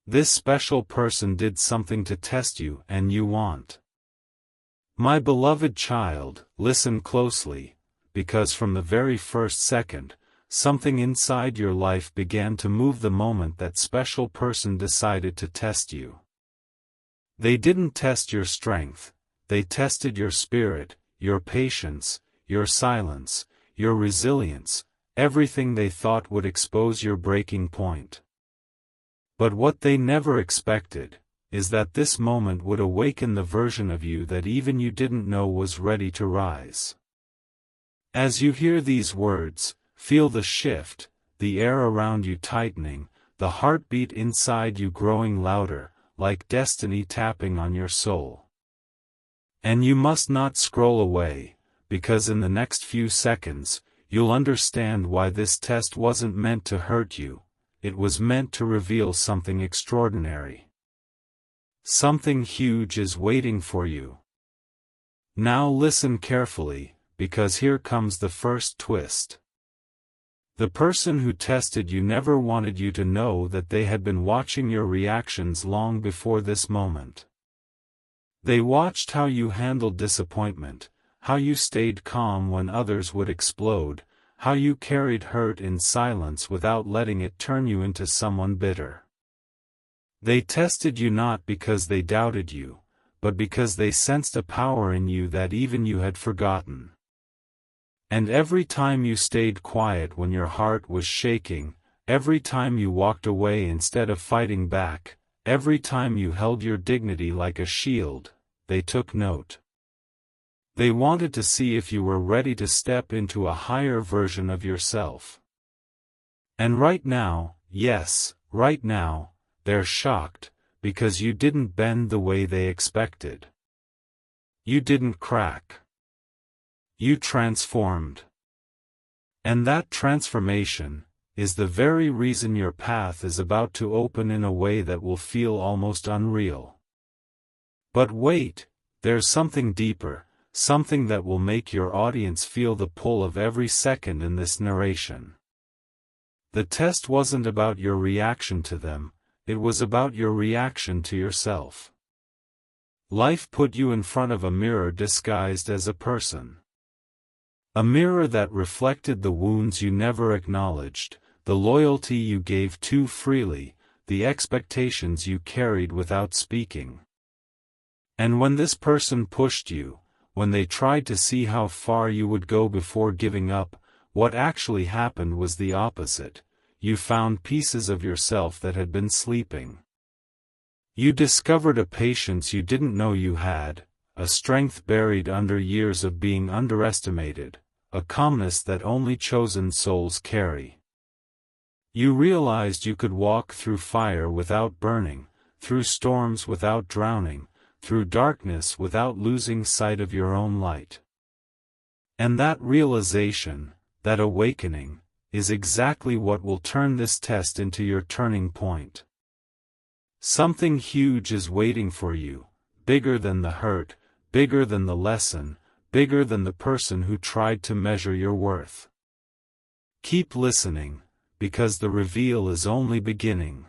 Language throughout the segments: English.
This special person did something to test you and you want. My beloved child, listen closely, because from the very first second, something inside your life began to move the moment that special person decided to test you. They didn't test your strength, they tested your spirit, your patience, your silence, your resilience, everything they thought would expose your breaking point. But what they never expected, is that this moment would awaken the version of you that even you didn't know was ready to rise. As you hear these words, feel the shift, the air around you tightening, the heartbeat inside you growing louder, like destiny tapping on your soul. And you must not scroll away, because in the next few seconds, you'll understand why this test wasn't meant to hurt you, it was meant to reveal something extraordinary. Something huge is waiting for you. Now listen carefully, because here comes the first twist. The person who tested you never wanted you to know that they had been watching your reactions long before this moment. They watched how you handled disappointment, how you stayed calm when others would explode, how you carried hurt in silence without letting it turn you into someone bitter. They tested you not because they doubted you, but because they sensed a power in you that even you had forgotten. And every time you stayed quiet when your heart was shaking, every time you walked away instead of fighting back, every time you held your dignity like a shield, they took note. They wanted to see if you were ready to step into a higher version of yourself. And right now, yes, right now, they're shocked, because you didn't bend the way they expected. You didn't crack. You transformed. And that transformation is the very reason your path is about to open in a way that will feel almost unreal. But wait, there's something deeper, something that will make your audience feel the pull of every second in this narration. The test wasn't about your reaction to them, it was about your reaction to yourself. Life put you in front of a mirror disguised as a person. A mirror that reflected the wounds you never acknowledged, the loyalty you gave too freely, the expectations you carried without speaking. And when this person pushed you, when they tried to see how far you would go before giving up, what actually happened was the opposite. You found pieces of yourself that had been sleeping. You discovered a patience you didn't know you had, a strength buried under years of being underestimated, a calmness that only chosen souls carry. You realized you could walk through fire without burning, through storms without drowning, through darkness without losing sight of your own light. And that realization, that awakening, is exactly what will turn this test into your turning point. Something huge is waiting for you, bigger than the hurt, bigger than the lesson, bigger than the person who tried to measure your worth. Keep listening, because the reveal is only beginning.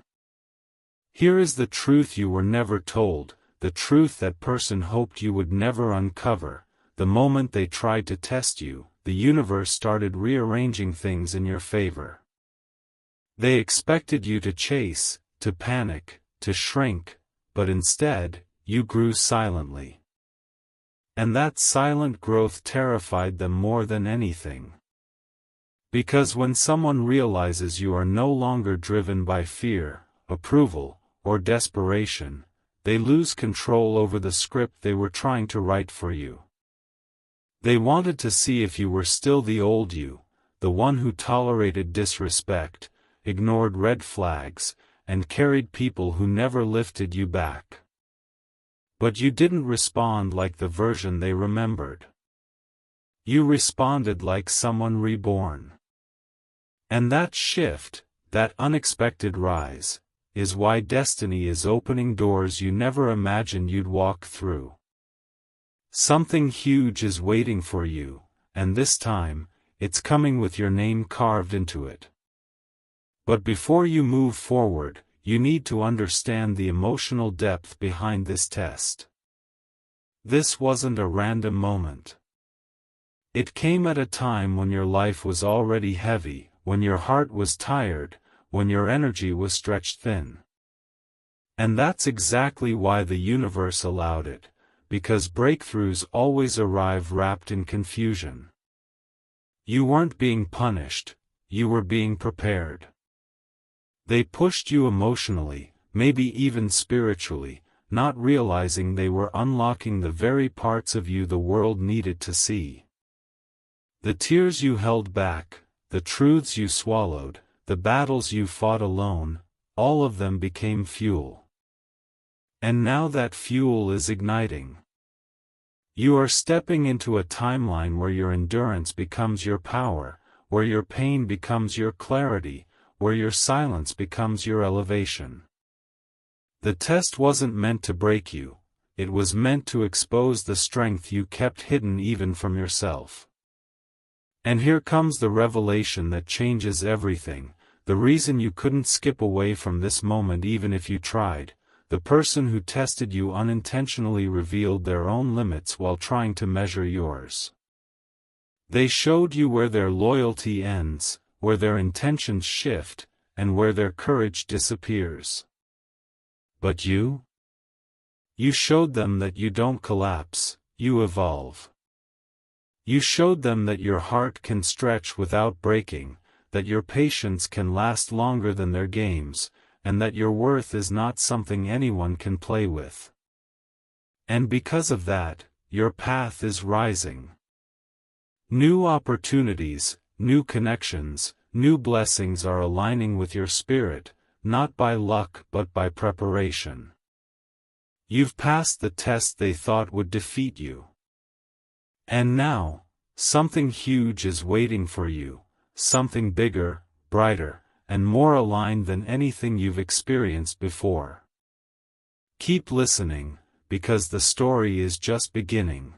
Here is the truth you were never told, the truth that person hoped you would never uncover. The moment they tried to test you, the universe started rearranging things in your favor. They expected you to chase, to panic, to shrink, but instead, you grew silently. And that silent growth terrified them more than anything. Because when someone realizes you are no longer driven by fear, approval, or desperation, they lose control over the script they were trying to write for you. They wanted to see if you were still the old you, the one who tolerated disrespect, ignored red flags, and carried people who never lifted you back. But you didn't respond like the version they remembered. You responded like someone reborn. And that shift, that unexpected rise, is why destiny is opening doors you never imagined you'd walk through. Something huge is waiting for you, and this time, it's coming with your name carved into it. But before you move forward, you need to understand the emotional depth behind this test. This wasn't a random moment. It came at a time when your life was already heavy, when your heart was tired, when your energy was stretched thin. And that's exactly why the universe allowed it, because breakthroughs always arrive wrapped in confusion. You weren't being punished, you were being prepared. They pushed you emotionally, maybe even spiritually, not realizing they were unlocking the very parts of you the world needed to see. The tears you held back, the truths you swallowed, the battles you fought alone, all of them became fuel. And now that fuel is igniting. You are stepping into a timeline where your endurance becomes your power, where your pain becomes your clarity, where your silence becomes your elevation. The test wasn't meant to break you, it was meant to expose the strength you kept hidden even from yourself. And here comes the revelation that changes everything, the reason you couldn't skip away from this moment even if you tried. The person who tested you unintentionally revealed their own limits while trying to measure yours. They showed you where their loyalty ends, where their intentions shift, and where their courage disappears. But you? You showed them that you don't collapse, you evolve. You showed them that your heart can stretch without breaking, that your patience can last longer than their games, and that your worth is not something anyone can play with. And because of that, your path is rising. New opportunities, new connections, new blessings are aligning with your spirit, not by luck but by preparation. You've passed the test they thought would defeat you. And now, something huge is waiting for you, something bigger, brighter, and more aligned than anything you've experienced before. Keep listening, because the story is just beginning.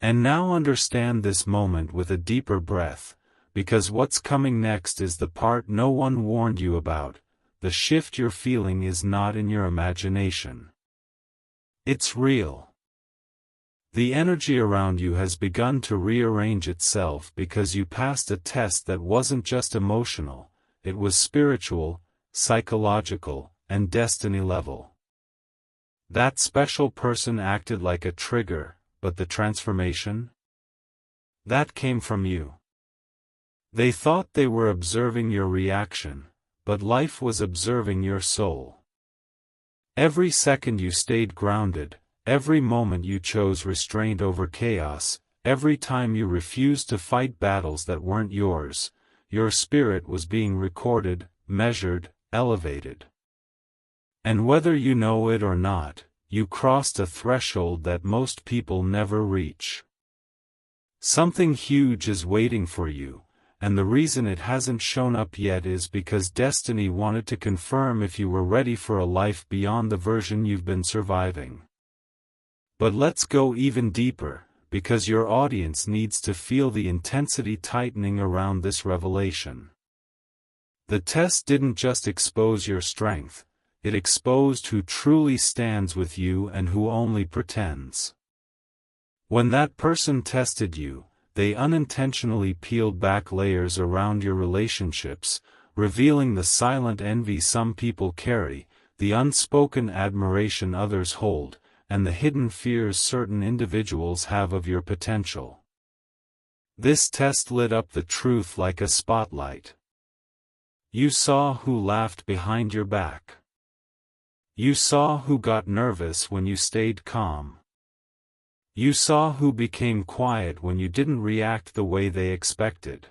And now understand this moment with a deeper breath, because what's coming next is the part no one warned you about. The shift you're feeling is not in your imagination. It's real. The energy around you has begun to rearrange itself because you passed a test that wasn't just emotional. It was spiritual, psychological, and destiny level. That special person acted like a trigger, but the transformation? That came from you. They thought they were observing your reaction, but life was observing your soul. Every second you stayed grounded, every moment you chose restraint over chaos, every time you refused to fight battles that weren't yours, your spirit was being recorded, measured, elevated. And whether you know it or not, you crossed a threshold that most people never reach. Something huge is waiting for you, and the reason it hasn't shown up yet is because destiny wanted to confirm if you were ready for a life beyond the version you've been surviving. But let's go even deeper, because your audience needs to feel the intensity tightening around this revelation. The test didn't just expose your strength, it exposed who truly stands with you and who only pretends. When that person tested you, they unintentionally peeled back layers around your relationships, revealing the silent envy some people carry, the unspoken admiration others hold, and the hidden fears certain individuals have of your potential. This test lit up the truth like a spotlight. You saw who laughed behind your back. You saw who got nervous when you stayed calm. You saw who became quiet when you didn't react the way they expected.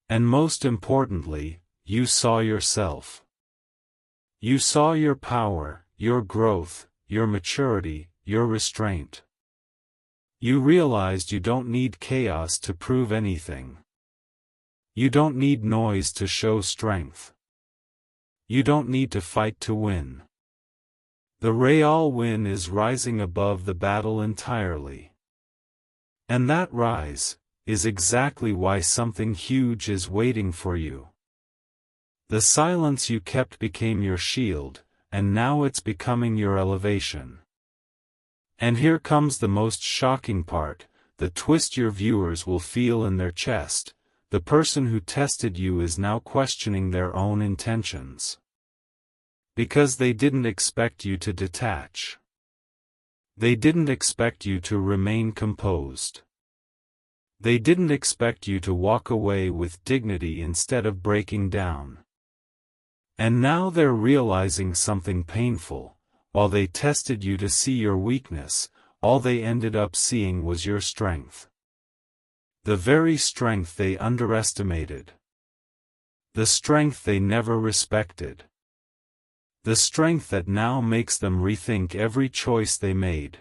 And most importantly, you saw yourself. You saw your power, your growth, your maturity, your restraint. You realized you don't need chaos to prove anything. You don't need noise to show strength. You don't need to fight to win. The real win is rising above the battle entirely. And that rise is exactly why something huge is waiting for you. The silence you kept became your shield, and now it's becoming your elevation. And here comes the most shocking part, the twist your viewers will feel in their chest. The person who tested you is now questioning their own intentions. Because they didn't expect you to detach. They didn't expect you to remain composed. They didn't expect you to walk away with dignity instead of breaking down. And now they're realizing something painful. While they tested you to see your weakness, all they ended up seeing was your strength. The very strength they underestimated. The strength they never respected. The strength that now makes them rethink every choice they made.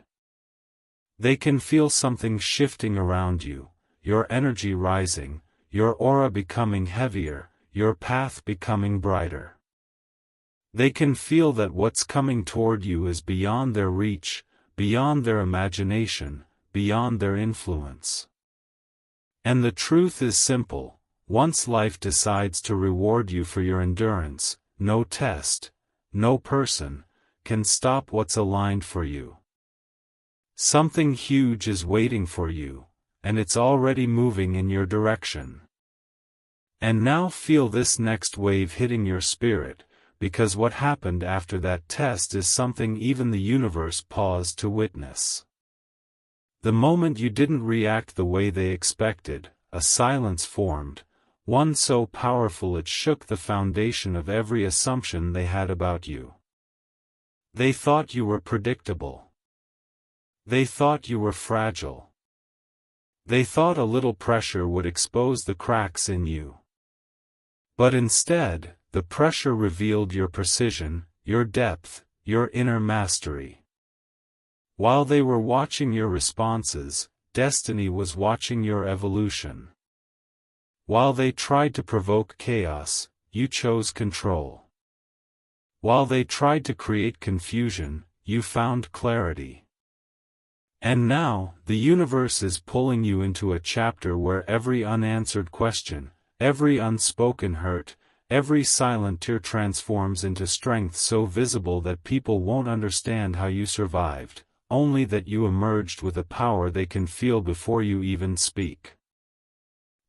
They can feel something shifting around you, your energy rising, your aura becoming heavier, your path becoming brighter. They can feel that what's coming toward you is beyond their reach, beyond their imagination, beyond their influence. And the truth is simple: once life decides to reward you for your endurance, no test, no person, can stop what's aligned for you. Something huge is waiting for you, and it's already moving in your direction. And now feel this next wave hitting your spirit, because what happened after that test is something even the universe paused to witness. The moment you didn't react the way they expected, a silence formed, one so powerful it shook the foundation of every assumption they had about you. They thought you were predictable. They thought you were fragile. They thought a little pressure would expose the cracks in you. But instead, the pressure revealed your precision, your depth, your inner mastery. While they were watching your responses, destiny was watching your evolution. While they tried to provoke chaos, you chose control. While they tried to create confusion, you found clarity. And now, the universe is pulling you into a chapter where every unanswered question, every unspoken hurt, every silent tear transforms into strength so visible that people won't understand how you survived, only that you emerged with a power they can feel before you even speak.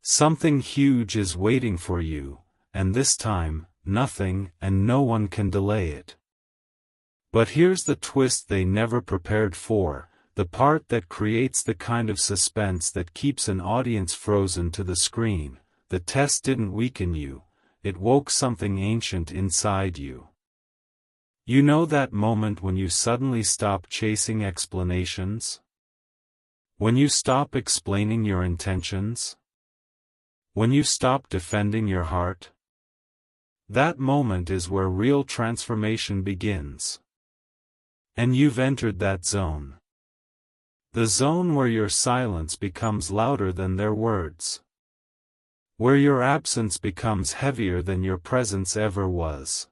Something huge is waiting for you, and this time, nothing and no one can delay it. But here's the twist they never prepared for, the part that creates the kind of suspense that keeps an audience frozen to the screen. The test didn't weaken you, it woke something ancient inside you. You know that moment when you suddenly stop chasing explanations? When you stop explaining your intentions? When you stop defending your heart? That moment is where real transformation begins. And you've entered that zone. The zone where your silence becomes louder than their words. Where your absence becomes heavier than your presence ever was.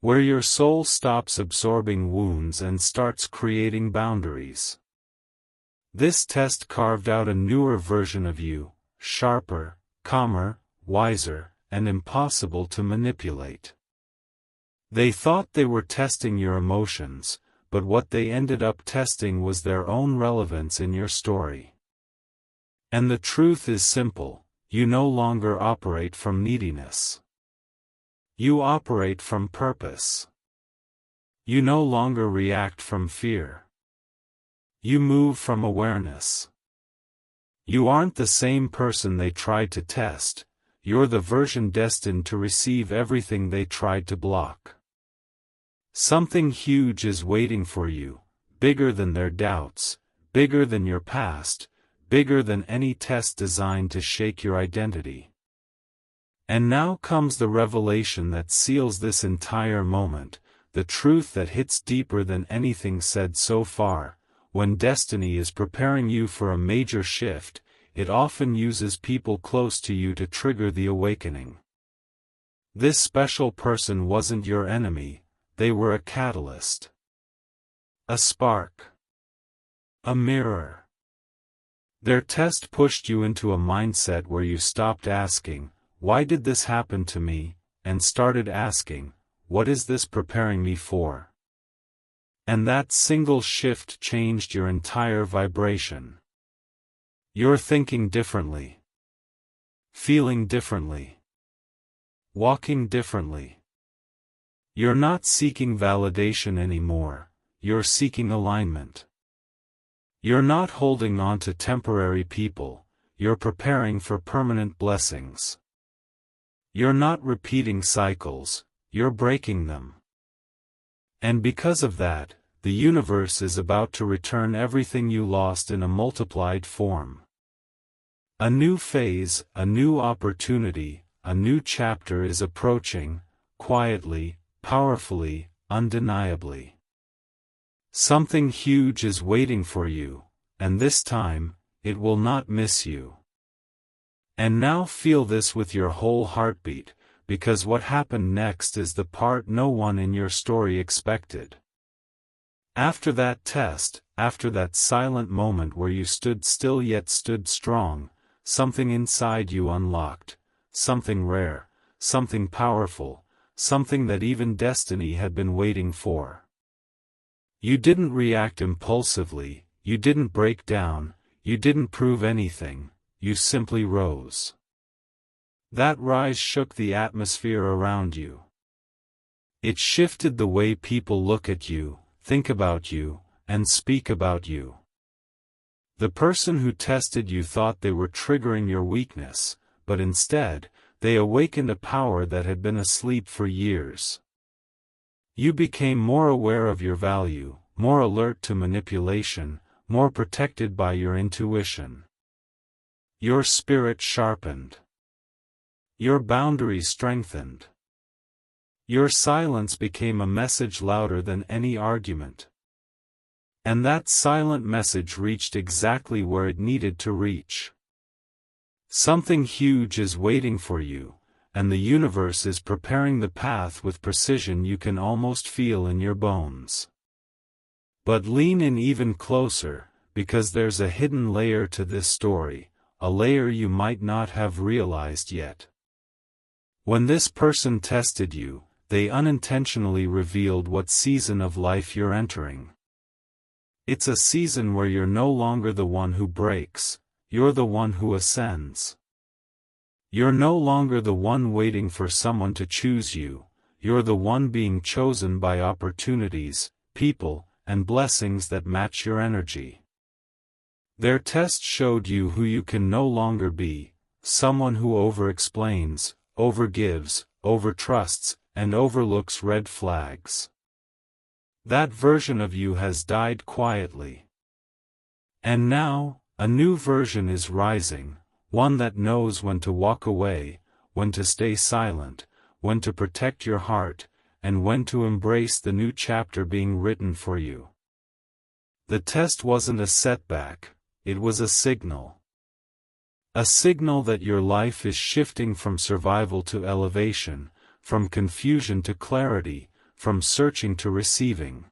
Where your soul stops absorbing wounds and starts creating boundaries. This test carved out a newer version of you, sharper, calmer, wiser, and impossible to manipulate. They thought they were testing your emotions, but what they ended up testing was their own relevance in your story. And the truth is simple: you no longer operate from neediness. You operate from purpose. You no longer react from fear. You move from awareness. You aren't the same person they tried to test, you're the version destined to receive everything they tried to block. Something huge is waiting for you, bigger than their doubts, bigger than your past, bigger than any test designed to shake your identity. And now comes the revelation that seals this entire moment, the truth that hits deeper than anything said so far. When destiny is preparing you for a major shift, it often uses people close to you to trigger the awakening. This special person wasn't your enemy, they were a catalyst. A spark. A mirror. Their test pushed you into a mindset where you stopped asking, "Why did this happen to me?" and started asking, "What is this preparing me for?" And that single shift changed your entire vibration. You're thinking differently, feeling differently, walking differently. You're not seeking validation anymore, you're seeking alignment. You're not holding on to temporary people, you're preparing for permanent blessings. You're not repeating cycles, you're breaking them. And because of that, the universe is about to return everything you lost in a multiplied form. A new phase, a new opportunity, a new chapter is approaching, quietly, powerfully, undeniably. Something huge is waiting for you, and this time, it will not miss you. And now feel this with your whole heartbeat, because what happened next is the part no one in your story expected. After that test, after that silent moment where you stood still yet stood strong, something inside you unlocked, something rare, something powerful, something that even destiny had been waiting for. You didn't react impulsively, you didn't break down, you didn't prove anything, you simply rose. That rise shook the atmosphere around you. It shifted the way people look at you, think about you, and speak about you. The person who tested you thought they were triggering your weakness, but instead, they awakened a power that had been asleep for years. You became more aware of your value, more alert to manipulation, more protected by your intuition. Your spirit sharpened. Your boundaries strengthened. Your silence became a message louder than any argument. And that silent message reached exactly where it needed to reach. Something huge is waiting for you, and the universe is preparing the path with precision you can almost feel in your bones. But lean in even closer, because there's a hidden layer to this story, a layer you might not have realized yet. When this person tested you, they unintentionally revealed what season of life you're entering. It's a season where you're no longer the one who breaks, you're the one who ascends. You're no longer the one waiting for someone to choose you, you're the one being chosen by opportunities, people, and blessings that match your energy. Their test showed you who you can no longer be, someone who over-explains, over-gives, over-trusts, and overlooks red flags. That version of you has died quietly. And now, a new version is rising, one that knows when to walk away, when to stay silent, when to protect your heart, and when to embrace the new chapter being written for you. The test wasn't a setback, it was a signal. A signal that your life is shifting from survival to elevation, from confusion to clarity, from searching to receiving.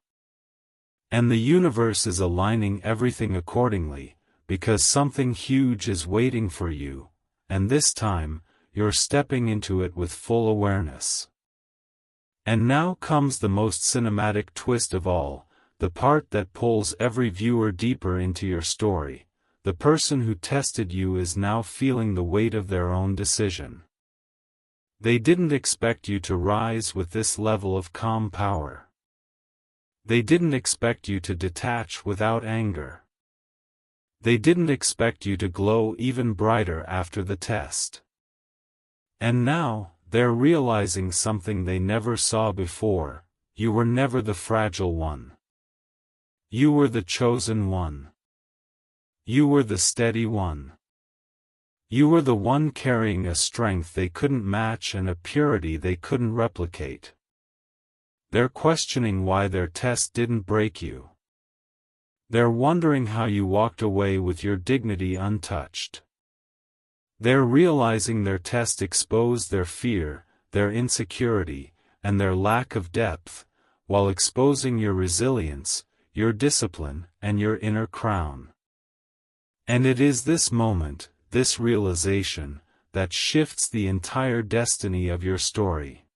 And the universe is aligning everything accordingly, because something huge is waiting for you, and this time, you're stepping into it with full awareness. And now comes the most cinematic twist of all, the part that pulls every viewer deeper into your story. The person who tested you is now feeling the weight of their own decision. They didn't expect you to rise with this level of calm power. They didn't expect you to detach without anger. They didn't expect you to glow even brighter after the test. And now, they're realizing something they never saw before: you were never the fragile one. You were the chosen one. You were the steady one. You were the one carrying a strength they couldn't match and a purity they couldn't replicate. They're questioning why their test didn't break you. They're wondering how you walked away with your dignity untouched. They're realizing their test exposed their fear, their insecurity, and their lack of depth, while exposing your resilience, your discipline, and your inner crown. And it is this moment, this realization, that shifts the entire destiny of your story.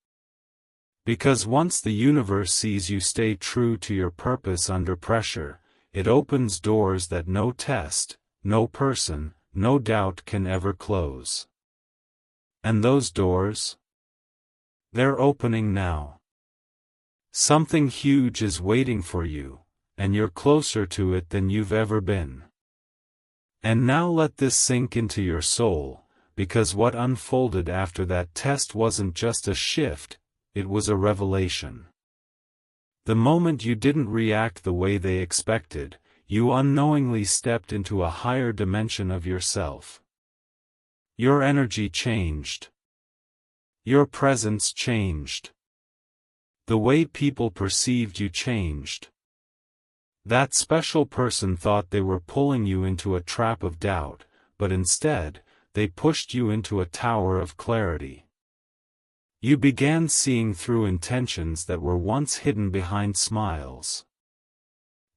Because once the universe sees you stay true to your purpose under pressure, it opens doors that no test, no person, no doubt can ever close. And those doors? They're opening now. Something huge is waiting for you, and you're closer to it than you've ever been. And now let this sink into your soul, because what unfolded after that test wasn't just a shift, it was a revelation. The moment you didn't react the way they expected, you unknowingly stepped into a higher dimension of yourself. Your energy changed. Your presence changed. The way people perceived you changed. That special person thought they were pulling you into a trap of doubt, but instead, they pushed you into a tower of clarity. You began seeing through intentions that were once hidden behind smiles.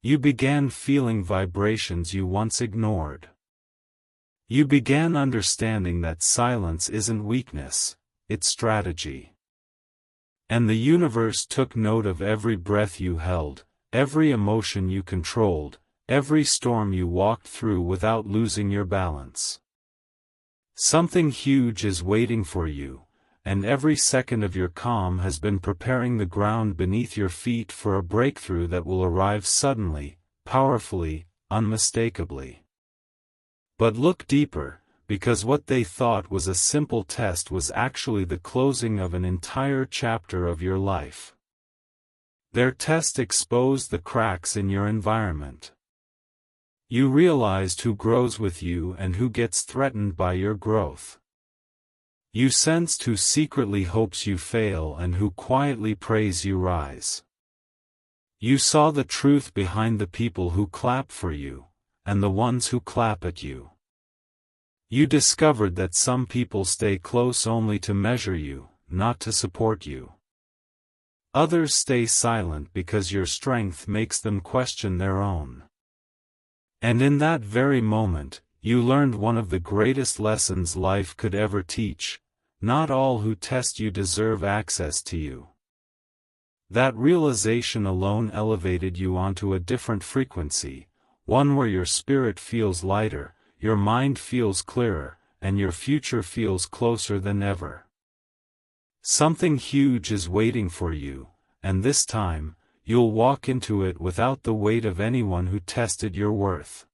You began feeling vibrations you once ignored. You began understanding that silence isn't weakness, it's strategy. And the universe took note of every breath you held, every emotion you controlled, every storm you walked through without losing your balance. Something huge is waiting for you, and every second of your calm has been preparing the ground beneath your feet for a breakthrough that will arrive suddenly, powerfully, unmistakably. But look deeper, because what they thought was a simple test was actually the closing of an entire chapter of your life. Their test exposed the cracks in your environment. You realized who grows with you and who gets threatened by your growth. You sensed who secretly hopes you fail and who quietly prays you rise. You saw the truth behind the people who clap for you, and the ones who clap at you. You discovered that some people stay close only to measure you, not to support you. Others stay silent because your strength makes them question their own. And in that very moment, you learned one of the greatest lessons life could ever teach: not all who test you deserve access to you. That realization alone elevated you onto a different frequency, one where your spirit feels lighter, your mind feels clearer, and your future feels closer than ever. Something huge is waiting for you, and this time, you'll walk into it without the weight of anyone who tested your worth.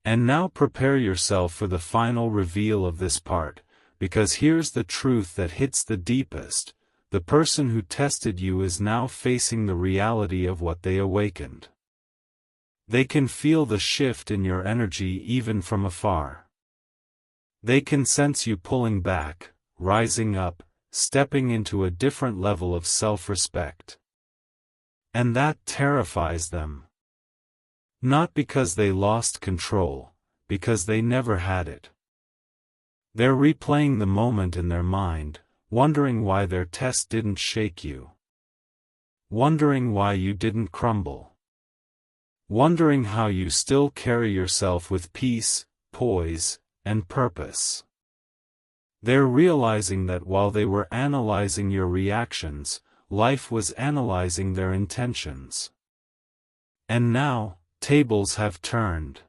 And now prepare yourself for the final reveal of this part, because here's the truth that hits the deepest: the person who tested you is now facing the reality of what they awakened. They can feel the shift in your energy even from afar. They can sense you pulling back, rising up, stepping into a different level of self-respect. And that terrifies them. Not because they lost control, because they never had it. They're replaying the moment in their mind, wondering why their test didn't shake you. Wondering why you didn't crumble. Wondering how you still carry yourself with peace, poise, and purpose. They're realizing that while they were analyzing your reactions, life was analyzing their intentions. And now, tables have turned.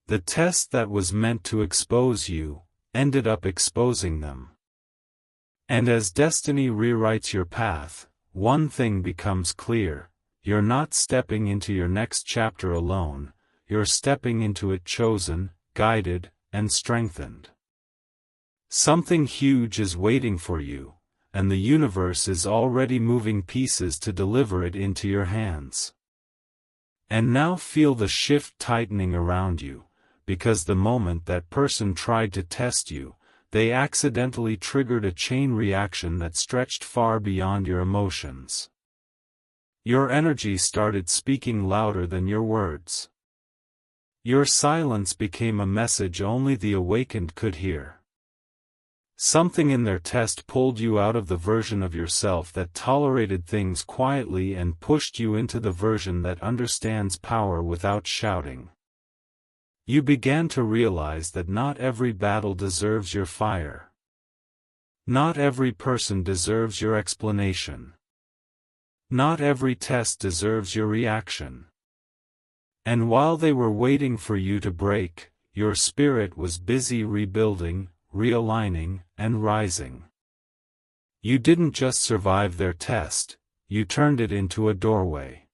The test that was meant to expose you, ended up exposing them. And as destiny rewrites your path, one thing becomes clear: you're not stepping into your next chapter alone, you're stepping into it chosen, guided, and strengthened. Something huge is waiting for you, and the universe is already moving pieces to deliver it into your hands. And now feel the shift tightening around you, because the moment that person tried to test you, they accidentally triggered a chain reaction that stretched far beyond your emotions. Your energy started speaking louder than your words. Your silence became a message only the awakened could hear. Something in their test pulled you out of the version of yourself that tolerated things quietly and pushed you into the version that understands power without shouting. You began to realize that not every battle deserves your fire. Not every person deserves your explanation. Not every test deserves your reaction. And while they were waiting for you to break, your spirit was busy rebuilding, realigning, and rising. You didn't just survive their test, you turned it into a doorway.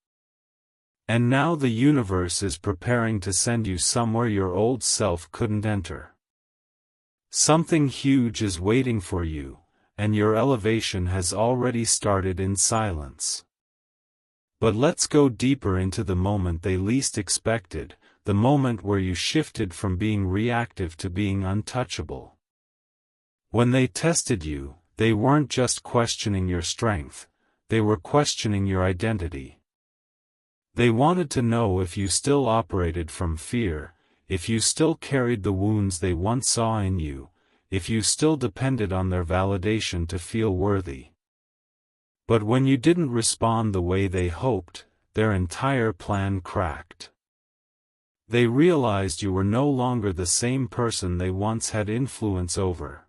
And now the universe is preparing to send you somewhere your old self couldn't enter. Something huge is waiting for you, and your elevation has already started in silence. But let's go deeper into the moment they least expected, the moment where you shifted from being reactive to being untouchable. When they tested you, they weren't just questioning your strength, they were questioning your identity. They wanted to know if you still operated from fear, if you still carried the wounds they once saw in you, if you still depended on their validation to feel worthy. But when you didn't respond the way they hoped, their entire plan cracked. They realized you were no longer the same person they once had influence over.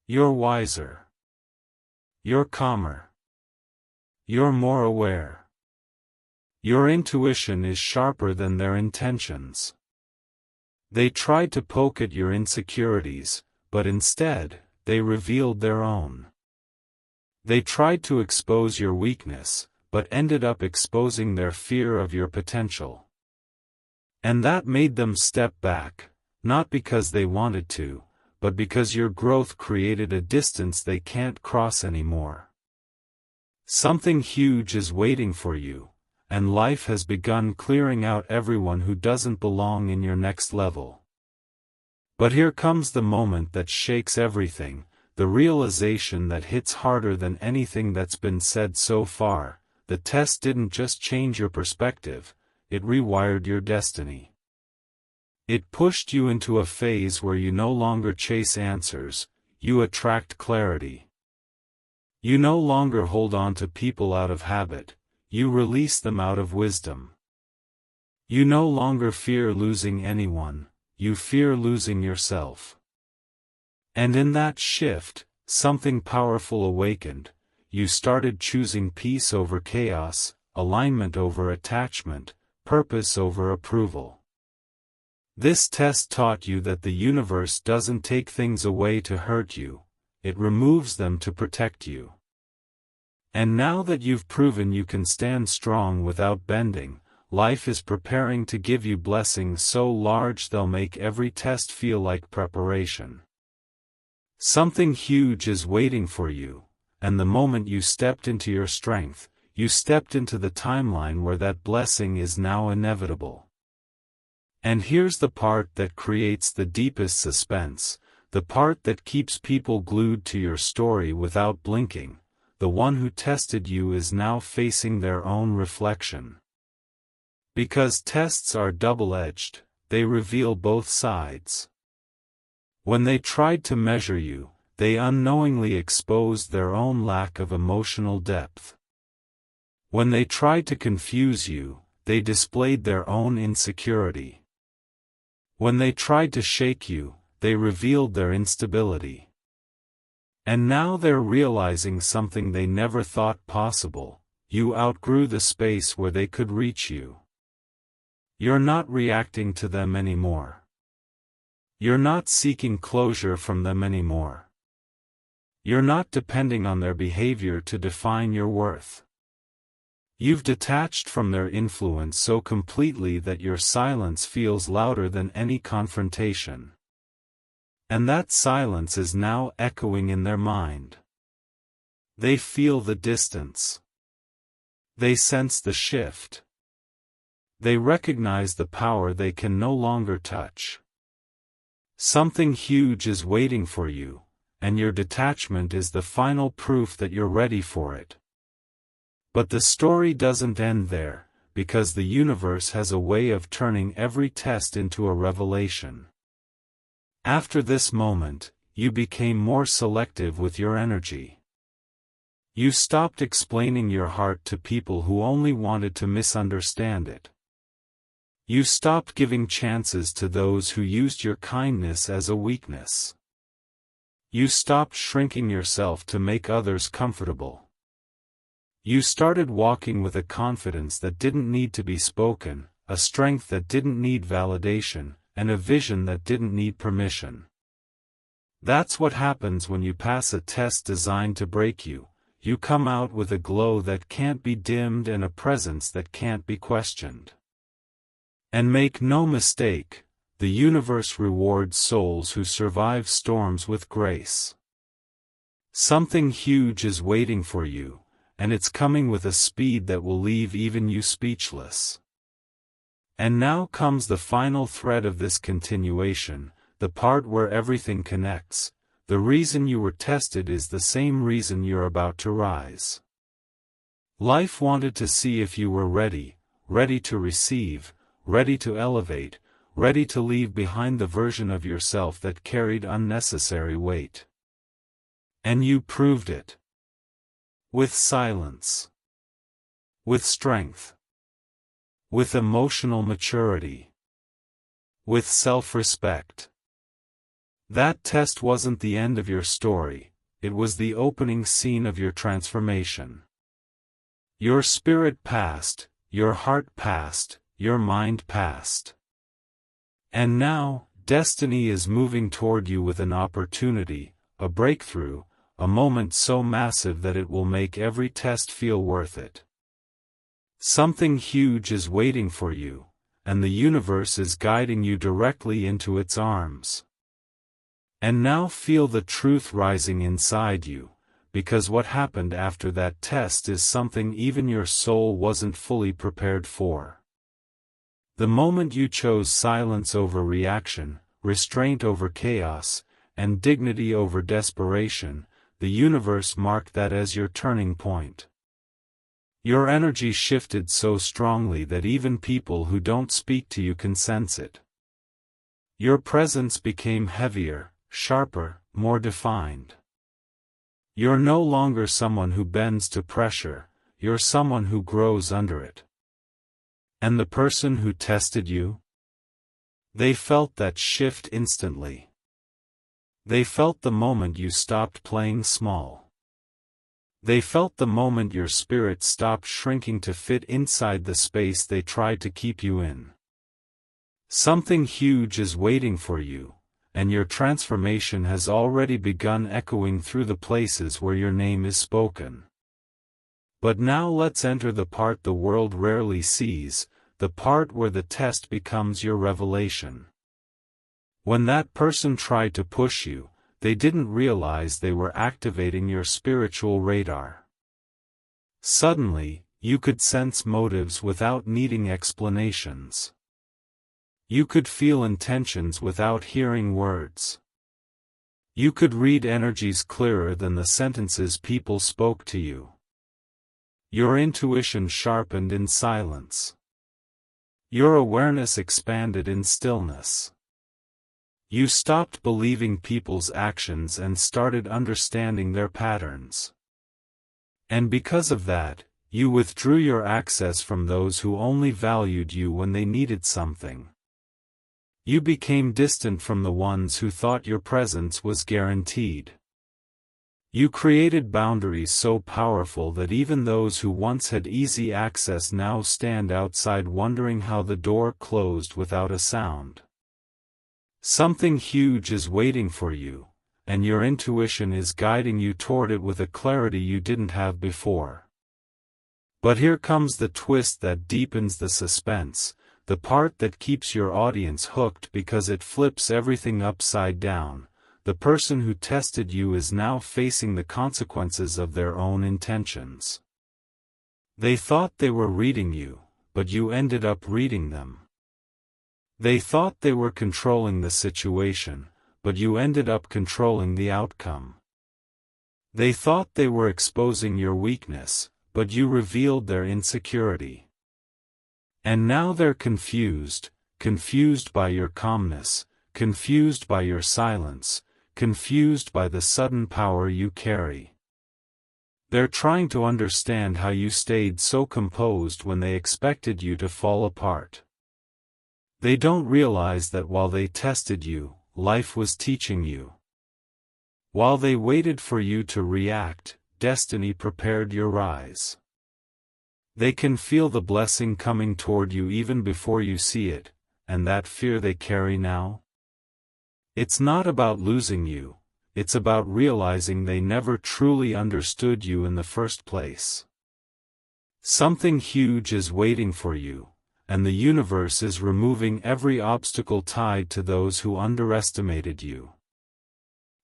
You're wiser. You're calmer. You're more aware. Your intuition is sharper than their intentions. They tried to poke at your insecurities, but instead, they revealed their own. They tried to expose your weakness, but ended up exposing their fear of your potential. And that made them step back, not because they wanted to, but because your growth created a distance they can't cross anymore. Something huge is waiting for you, and life has begun clearing out everyone who doesn't belong in your next level. But here comes the moment that shakes everything, the realization that hits harder than anything that's been said so far. The test didn't just change your perspective, it rewired your destiny. It pushed you into a phase where you no longer chase answers, you attract clarity. You no longer hold on to people out of habit, you release them out of wisdom. You no longer fear losing anyone, you fear losing yourself. And in that shift, something powerful awakened. You started choosing peace over chaos, alignment over attachment, purpose over approval. This test taught you that the universe doesn't take things away to hurt you, it removes them to protect you. And now that you've proven you can stand strong without bending, life is preparing to give you blessings so large they'll make every test feel like preparation. Something huge is waiting for you, and the moment you stepped into your strength, you stepped into the timeline where that blessing is now inevitable. And here's the part that creates the deepest suspense, the part that keeps people glued to your story without blinking. The one who tested you is now facing their own reflection. Because tests are double-edged, they reveal both sides. When they tried to measure you, they unknowingly exposed their own lack of emotional depth. When they tried to confuse you, they displayed their own insecurity. When they tried to shake you, they revealed their instability. And now they're realizing something they never thought possible: you outgrew the space where they could reach you. You're not reacting to them anymore. You're not seeking closure from them anymore. You're not depending on their behavior to define your worth. You've detached from their influence so completely that your silence feels louder than any confrontation. And that silence is now echoing in their mind. They feel the distance. They sense the shift. They recognize the power they can no longer touch. Something huge is waiting for you, and your detachment is the final proof that you're ready for it. But the story doesn't end there, because the universe has a way of turning every test into a revelation. After this moment, you became more selective with your energy. You stopped explaining your heart to people who only wanted to misunderstand it. You stopped giving chances to those who used your kindness as a weakness. You stopped shrinking yourself to make others comfortable. You started walking with a confidence that didn't need to be spoken, a strength that didn't need validation, and a vision that didn't need permission. That's what happens when you pass a test designed to break you. You come out with a glow that can't be dimmed and a presence that can't be questioned. And make no mistake, the universe rewards souls who survive storms with grace. Something huge is waiting for you, and it's coming with a speed that will leave even you speechless. And now comes the final thread of this continuation, the part where everything connects. The reason you were tested is the same reason you're about to rise. Life wanted to see if you were ready, ready to receive, ready to elevate, ready to leave behind the version of yourself that carried unnecessary weight. And you proved it. With silence. With strength. With emotional maturity. With self-respect. That test wasn't the end of your story, it was the opening scene of your transformation. Your spirit passed, your heart passed, your mind passed. And now, destiny is moving toward you with an opportunity, a breakthrough, a moment so massive that it will make every test feel worth it. Something huge is waiting for you, and the universe is guiding you directly into its arms. And now feel the truth rising inside you, because what happened after that test is something even your soul wasn't fully prepared for. The moment you chose silence over reaction, restraint over chaos, and dignity over desperation, the universe marked that as your turning point. Your energy shifted so strongly that even people who don't speak to you can sense it. Your presence became heavier, sharper, more defined. You're no longer someone who bends to pressure, you're someone who grows under it. And the person who tested you? They felt that shift instantly. They felt the moment you stopped playing small. They felt the moment your spirit stopped shrinking to fit inside the space they tried to keep you in. Something huge is waiting for you, and your transformation has already begun echoing through the places where your name is spoken. But now let's enter the part the world rarely sees, the part where the test becomes your revelation. When that person tried to push you, they didn't realize they were activating your spiritual radar. Suddenly, you could sense motives without needing explanations. You could feel intentions without hearing words. You could read energies clearer than the sentences people spoke to you. Your intuition sharpened in silence. Your awareness expanded in stillness. You stopped believing people's actions and started understanding their patterns. And because of that, you withdrew your access from those who only valued you when they needed something. You became distant from the ones who thought your presence was guaranteed. You created boundaries so powerful that even those who once had easy access now stand outside wondering how the door closed without a sound. Something huge is waiting for you, and your intuition is guiding you toward it with a clarity you didn't have before. But here comes the twist that deepens the suspense, the part that keeps your audience hooked because it flips everything upside down. The person who tested you is now facing the consequences of their own intentions. They thought they were reading you, but you ended up reading them. They thought they were controlling the situation, but you ended up controlling the outcome. They thought they were exposing your weakness, but you revealed their insecurity. And now they're confused by your calmness, confused by your silence, confused by the sudden power you carry. They're trying to understand how you stayed so composed when they expected you to fall apart. They don't realize that while they tested you, life was teaching you. While they waited for you to react, destiny prepared your rise. They can feel the blessing coming toward you even before you see it, and that fear they carry now? It's not about losing you, it's about realizing they never truly understood you in the first place. Something huge is waiting for you, and the universe is removing every obstacle tied to those who underestimated you.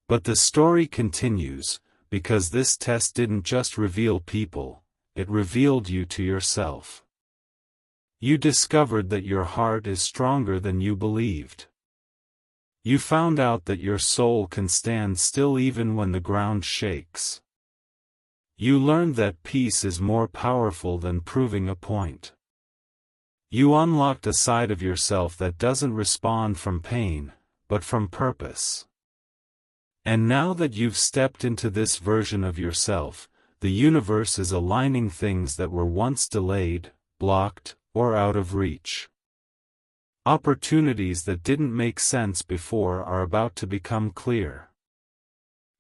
But the story continues, because this test didn't just reveal people, it revealed you to yourself. You discovered that your heart is stronger than you believed. You found out that your soul can stand still even when the ground shakes. You learned that peace is more powerful than proving a point. You unlocked a side of yourself that doesn't respond from pain, but from purpose. And now that you've stepped into this version of yourself, the universe is aligning things that were once delayed, blocked, or out of reach. Opportunities that didn't make sense before are about to become clear.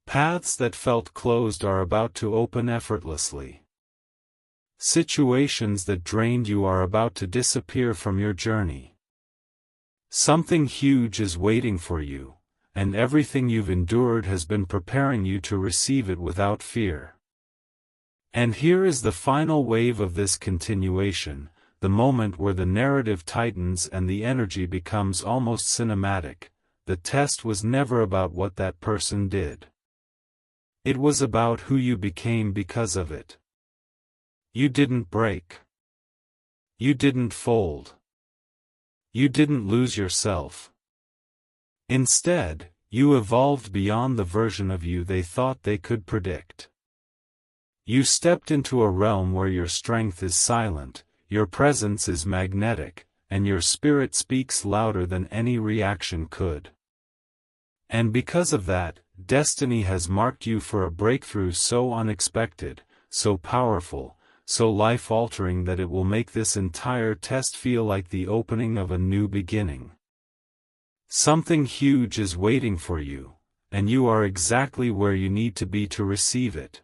Paths that felt closed are about to open effortlessly. Situations that drained you are about to disappear from your journey. Something huge is waiting for you, and everything you've endured has been preparing you to receive it without fear. And here is the final wave of this continuation, the moment where the narrative tightens and the energy becomes almost cinematic. The test was never about what that person did. It was about who you became because of it. You didn't break. You didn't fold. You didn't lose yourself. Instead, you evolved beyond the version of you they thought they could predict. You stepped into a realm where your strength is silent, your presence is magnetic, and your spirit speaks louder than any reaction could. And because of that, destiny has marked you for a breakthrough so unexpected, so powerful, so life-altering that it will make this entire test feel like the opening of a new beginning. Something huge is waiting for you, and you are exactly where you need to be to receive it.